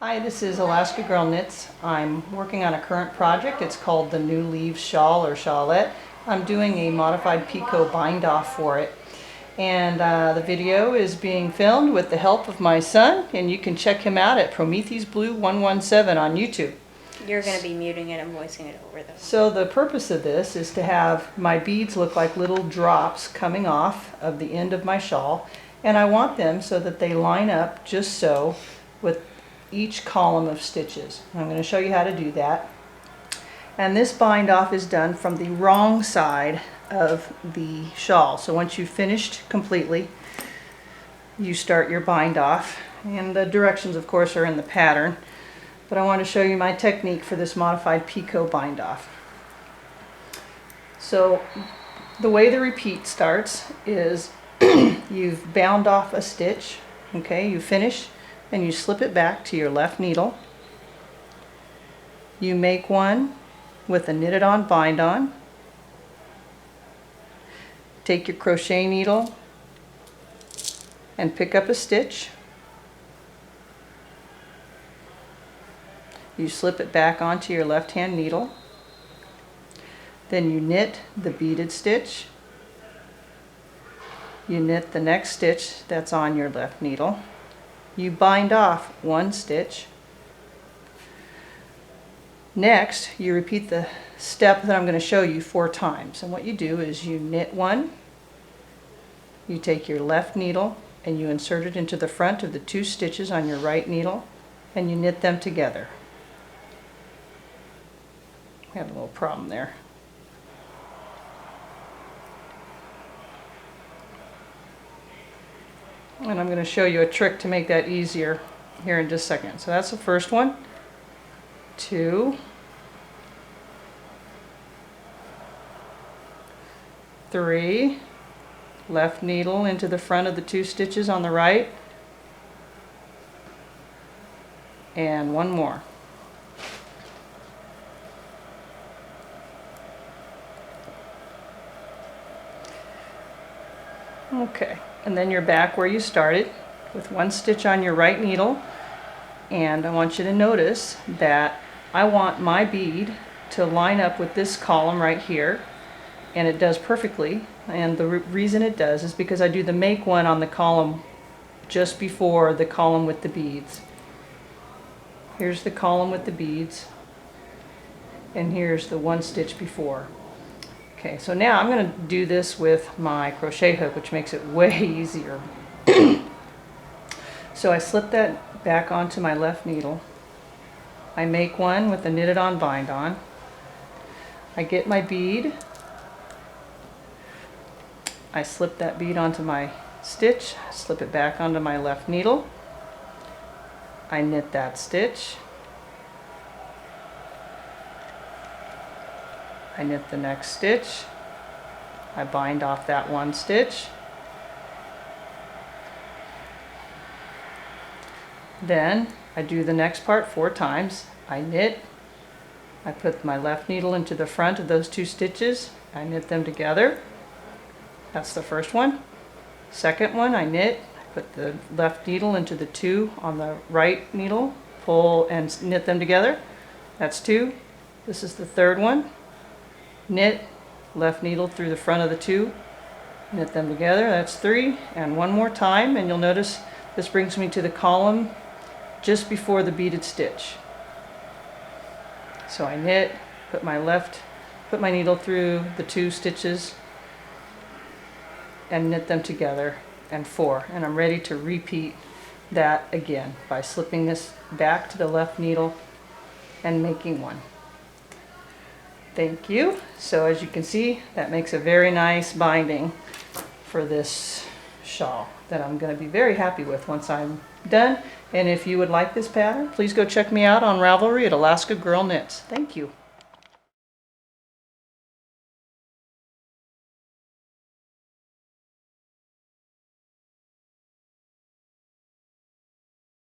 Hi, this is Alaska Girl Knits. I'm working on a current project. It's called the New Leaves Shawl or Shawlette. I'm doing a modified Picot Bindoff for it. And the video is being filmed with the help of my son, and you can check him out at Prometheus Blue 117 on YouTube. You're going to be muting it and voicing it over though. So the purpose of this is to have my beads look like little drops coming off of the end of my shawl, and I want them so that they line up just so with each column of stitches. I'm going to show you how to do that. And this bind off is done from the wrong side of the shawl. So once you've finished completely, you start your bind off, and the directions of course are in the pattern, but I want to show you my technique for this modified Picot bind off. So the way the repeat starts is you've bound off a stitch, okay, you finish, and you slip it back to your left needle. You make one with a knitted on bind on. Take your crochet needle and pick up a stitch. You slip it back onto your left hand needle. Then you knit the beaded stitch. You knit the next stitch that's on your left needle. You bind off one stitch. Next, you repeat the step that I'm going to show you 4 times. And what you do is you knit one, you take your left needle and you insert it into the front of the 2 stitches on your right needle, and you knit them together. We have a little problem there. And I'm going to show you a trick to make that easier here in just a second. So that's the first one. 2, 3, left needle into the front of the 2 stitches on the right, and one more. Okay, and then you're back where you started with 1 stitch on your right needle, and I want you to notice that I want my bead to line up with this column right here, and it does perfectly. And the reason it does is because I do the make one on the column just before the column with the beads. Here's the column with the beads, and here's the 1 stitch before. Okay, so now I'm going to do this with my crochet hook, which makes it way easier. So I slip that back onto my left needle. I make one with a knitted on bind on. I get my bead. I slip that bead onto my stitch, slip it back onto my left needle. I knit that stitch. I knit the next stitch. I bind off that 1 stitch. Then I do the next part 4 times. I knit. I put my left needle into the front of those 2 stitches. I knit them together. That's the first one. Second one, I knit. I put the left needle into the 2 on the right needle. Pull and knit them together. That's 2. This is the third one. Knit, left needle through the front of the 2, knit them together, that's 3, and one more time, and you'll notice this brings me to the column just before the beaded stitch. So I knit, put my needle through the 2 stitches and knit them together, and 4, and I'm ready to repeat that again by slipping this back to the left needle and making one. Thank you. So as you can see, that makes a very nice binding for this shawl that I'm going to be very happy with once I'm done. And if you would like this pattern, please go check me out on Ravelry at Alaska Girl Knits. Thank you.